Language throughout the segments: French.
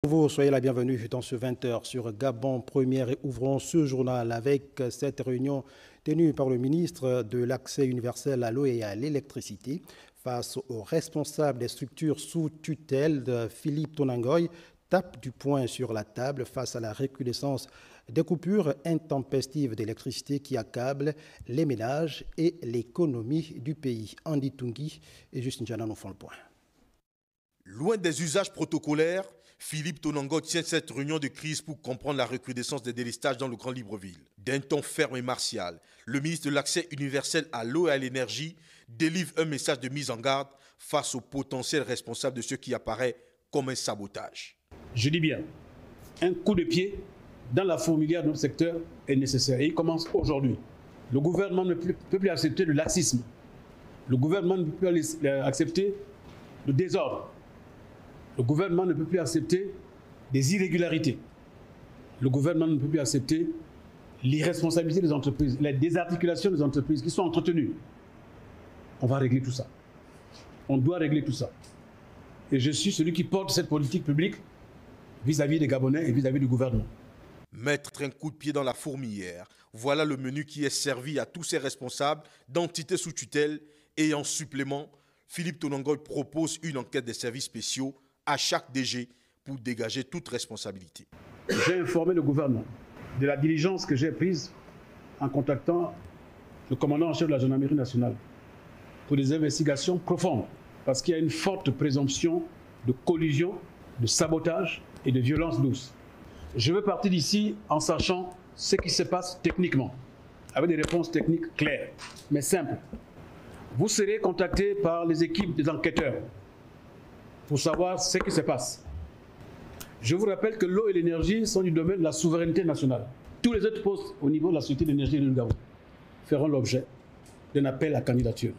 Bonjour, soyez la bienvenue dans ce 20h sur Gabon Première et ouvrons ce journal avec cette réunion tenue par le ministre de l'Accès universel à l'eau et à l'électricité face aux responsables des structures sous tutelle de Philippe Tonangoy tape du poing sur la table face à la recrudescence des coupures intempestives d'électricité qui accablent les ménages et l'économie du pays. Andy Tungi et Justine Jana nous font le point. Loin des usages protocolaires, Philippe Tonangoy tient cette réunion de crise pour comprendre la recrudescence des délestages dans le Grand Libreville. D'un ton ferme et martial, le ministre de l'Accès universel à l'eau et à l'énergie délivre un message de mise en garde face aux potentiels responsables de ce qui apparaît comme un sabotage. Je dis bien, un coup de pied dans la fourmilière de notre secteur est nécessaire et il commence aujourd'hui. Le gouvernement ne peut plus accepter le laxisme. Le gouvernement ne peut plus accepter le désordre. Le gouvernement ne peut plus accepter des irrégularités. Le gouvernement ne peut plus accepter l'irresponsabilité des entreprises, la désarticulation des entreprises qui sont entretenues. On va régler tout ça. On doit régler tout ça. Et je suis celui qui porte cette politique publique vis-à-vis des Gabonais et vis-à-vis du gouvernement. Mettre un coup de pied dans la fourmilière, voilà le menu qui est servi à tous ces responsables d'entités sous tutelle et en supplément, Philippe Tonangoy propose une enquête des services spéciaux à chaque DG pour dégager toute responsabilité. J'ai informé le gouvernement de la diligence que j'ai prise en contactant le commandant en chef de la gendarmerie nationale pour des investigations profondes parce qu'il y a une forte présomption de collusion, de sabotage et de violence douce. Je veux partir d'ici en sachant ce qui se passe techniquement, avec des réponses techniques claires, mais simples. Vous serez contacté par les équipes des enquêteurs pour savoir ce qui se passe. Je vous rappelle que l'eau et l'énergie sont du domaine de la souveraineté nationale. Tous les autres postes au niveau de la Société d'énergie du Gabon feront l'objet d'un appel à candidature.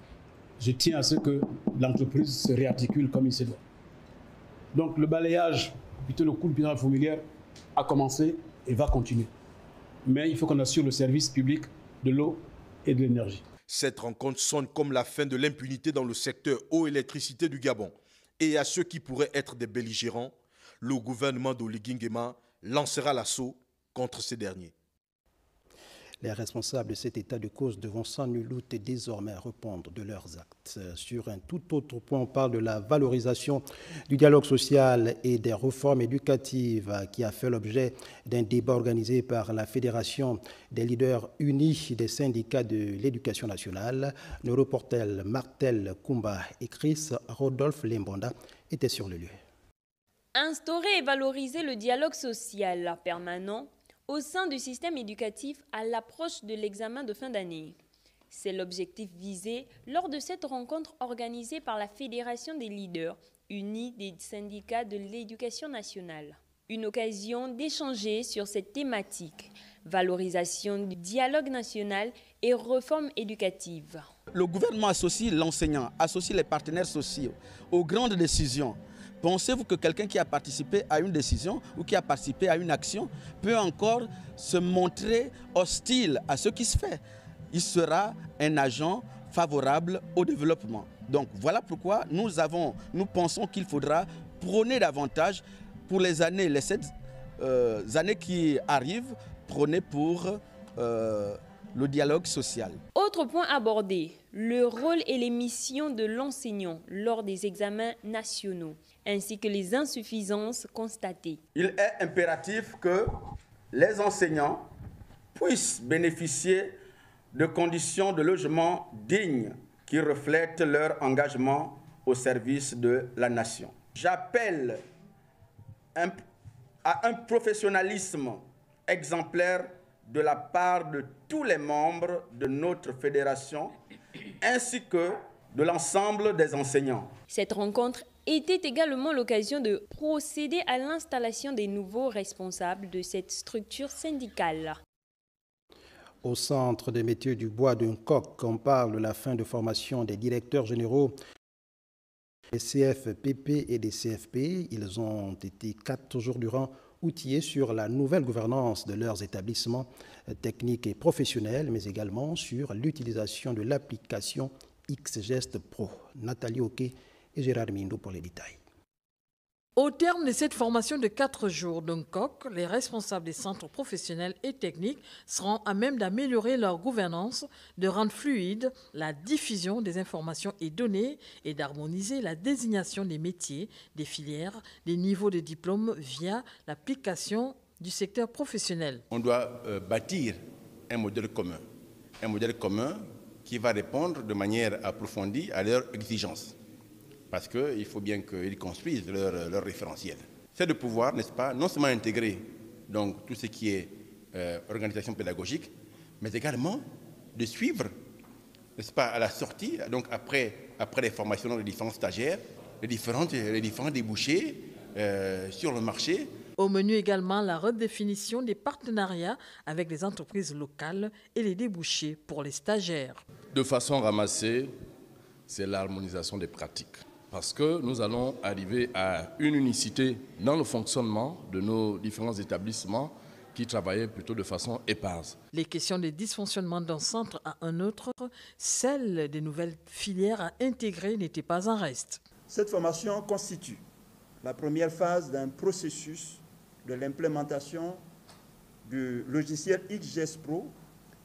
Je tiens à ce que l'entreprise se réarticule comme il se doit. Donc le balayage, plutôt le coup de pied dans la fourmilière, a commencé et va continuer. Mais il faut qu'on assure le service public de l'eau et de l'énergie. Cette rencontre sonne comme la fin de l'impunité dans le secteur eau et électricité du Gabon. Et à ceux qui pourraient être des belligérants, le gouvernement d'Oligui Nguema lancera l'assaut contre ces derniers. Les responsables de cet état de cause devront sans nul doute désormais répondre de leurs actes. Sur un tout autre point, on parle de la valorisation du dialogue social et des réformes éducatives qui a fait l'objet d'un débat organisé par la Fédération des leaders unis des syndicats de l'éducation nationale. Nos reporters Martel Kumba et Chris Rodolphe Lembonda étaient sur le lieu. Instaurer et valoriser le dialogue social permanent au sein du système éducatif à l'approche de l'examen de fin d'année. C'est l'objectif visé lors de cette rencontre organisée par la Fédération des leaders unis des syndicats de l'éducation nationale. Une occasion d'échanger sur cette thématique, valorisation du dialogue national et réforme éducative. Le gouvernement associe l'enseignant, associe les partenaires sociaux aux grandes décisions. Pensez-vous que quelqu'un qui a participé à une décision ou qui a participé à une action peut encore se montrer hostile à ce qui se fait? Il sera un agent favorable au développement. Donc voilà pourquoi nous pensons qu'il faudra prôner davantage pour les 7 années qui arrivent, prôner pour le dialogue social. Autre point abordé, le rôle et les missions de l'enseignant lors des examens nationaux, ainsi que les insuffisances constatées. Il est impératif que les enseignants puissent bénéficier de conditions de logement dignes qui reflètent leur engagement au service de la nation. J'appelle à un professionnalisme exemplaire de la part de tous les membres de notre fédération ainsi que de l'ensemble des enseignants. Cette rencontre était également l'occasion de procéder à l'installation des nouveaux responsables de cette structure syndicale. Au centre des métiers du bois d'un coq, on parle de la fin de formation des directeurs généraux des CFPP et des CFP. Ils ont été 4 jours durant outillés sur la nouvelle gouvernance de leurs établissements techniques et professionnels, mais également sur l'utilisation de l'application XGest Pro. Nathalie Oké et Gérard Mindo pour les détails. Au terme de cette formation de 4 jours d'un COC, les responsables des centres professionnels et techniques seront à même d'améliorer leur gouvernance, de rendre fluide la diffusion des informations et données et d'harmoniser la désignation des métiers, des filières, des niveaux de diplôme via l'application du secteur professionnel. On doit bâtir un modèle commun qui va répondre de manière approfondie à leurs exigences. Parce qu'il faut bien qu'ils construisent leur référentiel. C'est de pouvoir, n'est-ce pas, non seulement intégrer donc, tout ce qui est organisation pédagogique, mais également de suivre, n'est-ce pas, à la sortie, donc après les formations des différents stagiaires, les différents débouchés sur le marché. Au menu également la redéfinition des partenariats avec les entreprises locales et les débouchés pour les stagiaires. De façon ramassée, c'est l'harmonisation des pratiques. Parce que nous allons arriver à une unicité dans le fonctionnement de nos différents établissements qui travaillaient plutôt de façon éparse. Les questions de dysfonctionnement d'un centre à un autre, celles des nouvelles filières à intégrer n'étaient pas en reste. Cette formation constitue la première phase d'un processus de l'implémentation du logiciel XGS Pro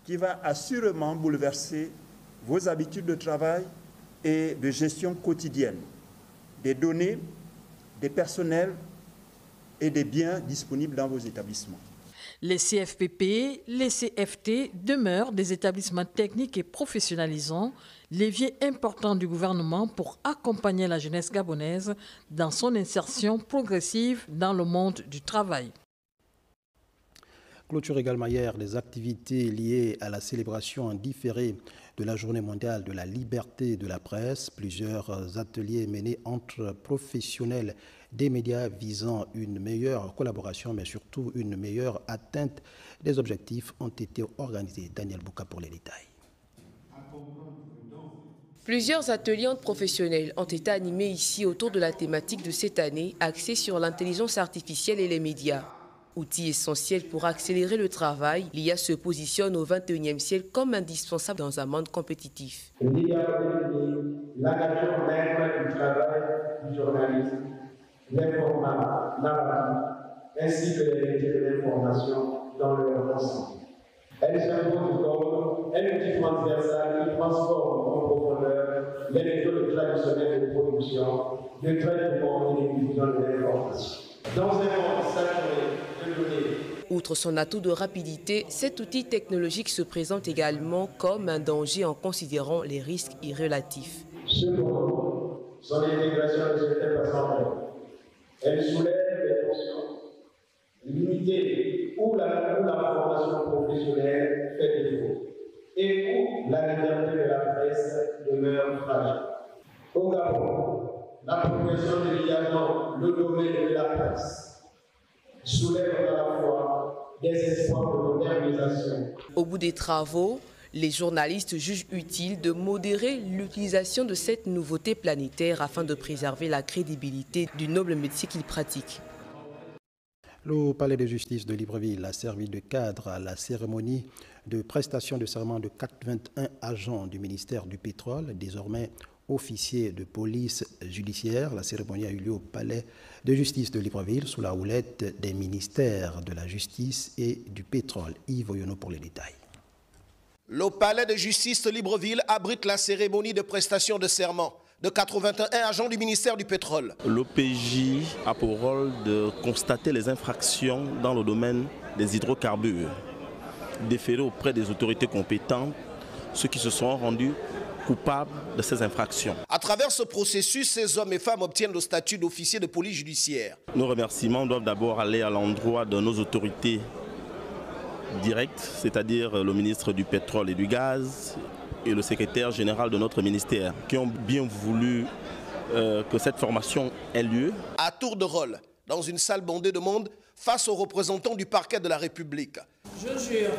qui va assurément bouleverser vos habitudes de travail et de gestion quotidienne des données, des personnels et des biens disponibles dans vos établissements. Les CFPP, les CFT demeurent des établissements techniques et professionnalisants, levier important du gouvernement pour accompagner la jeunesse gabonaise dans son insertion progressive dans le monde du travail. Clôture également hier des activités liées à la célébration en différé de la Journée mondiale de la liberté de la presse. Plusieurs ateliers menés entre professionnels des médias visant une meilleure collaboration, mais surtout une meilleure atteinte des objectifs ont été organisés. Daniel Bouka pour les détails. Plusieurs ateliers entre professionnels ont été animés ici autour de la thématique de cette année axée sur l'intelligence artificielle et les médias. Outil essentiel pour accélérer le travail, l'IA se positionne au XXIe siècle comme indispensable dans un monde compétitif. L'IA définit la nature même du travail du journaliste, l'informat, narratif, ainsi que les métiers de l'information dans leur ensemble. Elle s'impose comme un outil transversal qui transforme en profondeur les méthodes traditionnelles de production, de traitement et de diffusion de l'information. Dans un monde saturé de données. Outre son atout de rapidité, cet outil technologique se présente également comme un danger en considérant les risques irrélatifs. Cependant, son intégration de certaines façons, elle soulève des tensions limitées où la formation professionnelle fait défaut et où la liberté de la presse demeure fragile. Au Gabon, la progression de l'IA dans le domaine de la presse soulève à la fois des espoirs de modernisation. Au bout des travaux, les journalistes jugent utile de modérer l'utilisation de cette nouveauté planétaire afin de préserver la crédibilité du noble métier qu'ils pratiquent. Le palais de justice de Libreville a servi de cadre à la cérémonie de prestation de serment de 81 agents du ministère du Pétrole, désormais officiers de police judiciaire. La cérémonie a eu lieu au palais de justice de Libreville sous la houlette des ministères de la Justice et du Pétrole. Yves Oyono pour les détails. Le palais de justice de Libreville abrite la cérémonie de prestation de serment de 81 agents du ministère du Pétrole. L'OPJ a pour rôle de constater les infractions dans le domaine des hydrocarbures, déférer auprès des autorités compétentes ceux qui se sont rendus coupables de ces infractions. À travers ce processus, ces hommes et femmes obtiennent le statut d'officier de police judiciaire. Nos remerciements doivent d'abord aller à l'endroit de nos autorités directes, c'est-à-dire le ministre du Pétrole et du Gaz et le secrétaire général de notre ministère, qui ont bien voulu que cette formation ait lieu. À tour de rôle, dans une salle bondée de monde, face aux représentants du parquet de la République. Je jure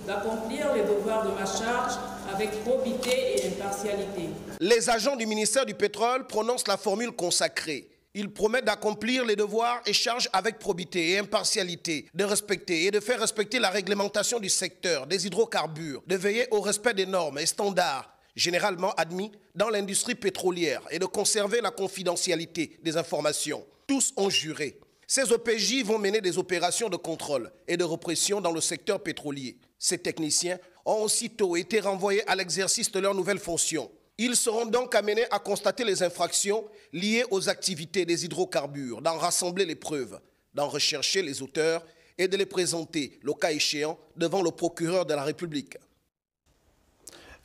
d'accomplir les devoirs de ma charge avec probité et impartialité. Les agents du ministère du Pétrole prononcent la formule consacrée. Ils promettent d'accomplir les devoirs et charges avec probité et impartialité, de respecter et de faire respecter la réglementation du secteur des hydrocarbures, de veiller au respect des normes et standards généralement admis dans l'industrie pétrolière et de conserver la confidentialité des informations. Tous ont juré. Ces OPJ vont mener des opérations de contrôle et de répression dans le secteur pétrolier. Ces techniciens ont aussitôt été renvoyés à l'exercice de leurs nouvelles fonctions. Ils seront donc amenés à constater les infractions liées aux activités des hydrocarbures, d'en rassembler les preuves, d'en rechercher les auteurs et de les présenter, le cas échéant, devant le procureur de la République.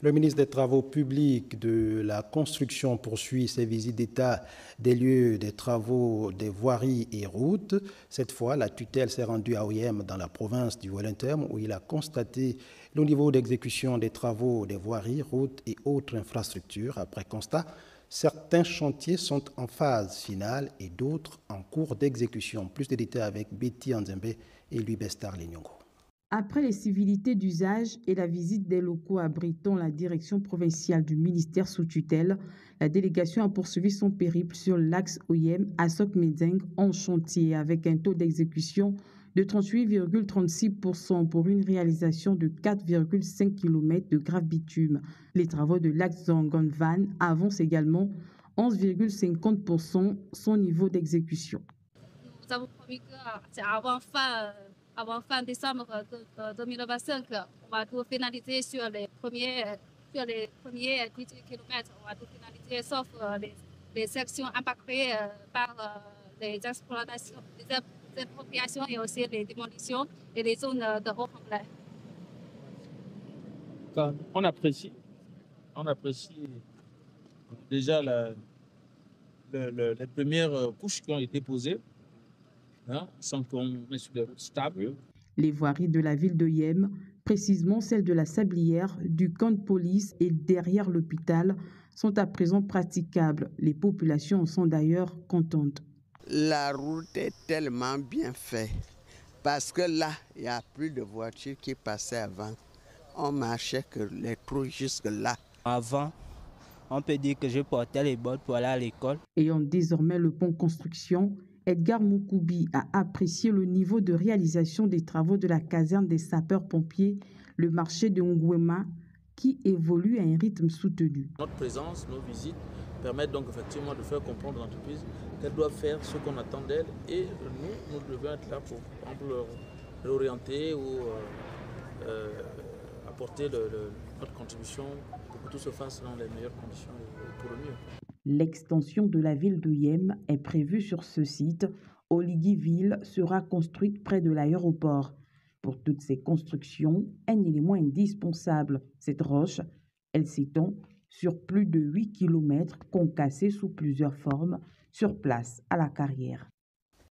Le ministre des Travaux publics, de la Construction poursuit ses visites d'état des lieux des travaux des voiries et routes. Cette fois, la tutelle s'est rendue à Oyem dans la province du Wellington où il a constaté le niveau d'exécution des travaux des voiries, routes et autres infrastructures. Après constat, certains chantiers sont en phase finale et d'autres en cours d'exécution. Plus de détails avec Betty Anzembe et Louis Bestar Lignongo. Après les civilités d'usage et la visite des locaux abritant la direction provinciale du ministère sous tutelle, la délégation a poursuivi son périple sur l'axe Oyem à Sok-Medzeng en chantier avec un taux d'exécution de 38,36% pour une réalisation de 4,5 km de grave bitume. Les travaux de l'axe Zongon-Van avancent également 11,50% son niveau d'exécution. Nous avons promis que c'est avant fin décembre 2025, on va tout finaliser sur les premiers 18 km. On va tout finaliser sauf les sections impactées par les exploitations, les expropriations et aussi les démolitions et les zones de haut complet. On apprécie déjà les premières couches qui ont été posées. Sans qu'on ait sur des routes stables. Les voiries de la ville de Yem, précisément celles de la Sablière, du camp de police et derrière l'hôpital, sont à présent praticables. Les populations en sont d'ailleurs contentes. La route est tellement bien faite parce que là, il n'y a plus de voitures qui passaient avant. On marchait que les trous jusque là. Avant, on peut dire que je portais les bottes pour aller à l'école. Ayant désormais le pont construction, Edgar Moukoubi a apprécié le niveau de réalisation des travaux de la caserne des sapeurs-pompiers, le marché de Ngouema, qui évolue à un rythme soutenu. Notre présence, nos visites permettent donc effectivement de faire comprendre aux entreprises qu'elles doivent faire ce qu'on attend d'elles et nous devons être là pour l'orienter ou apporter notre contribution pour que tout se fasse dans les meilleures conditions et pour le mieux. L'extension de la ville de Yem est prévue sur ce site. Oligiville sera construite près de l'aéroport. Pour toutes ces constructions, un élément indispensable, cette roche, elle s'étend sur plus de 8 km concassée sous plusieurs formes sur place à la carrière.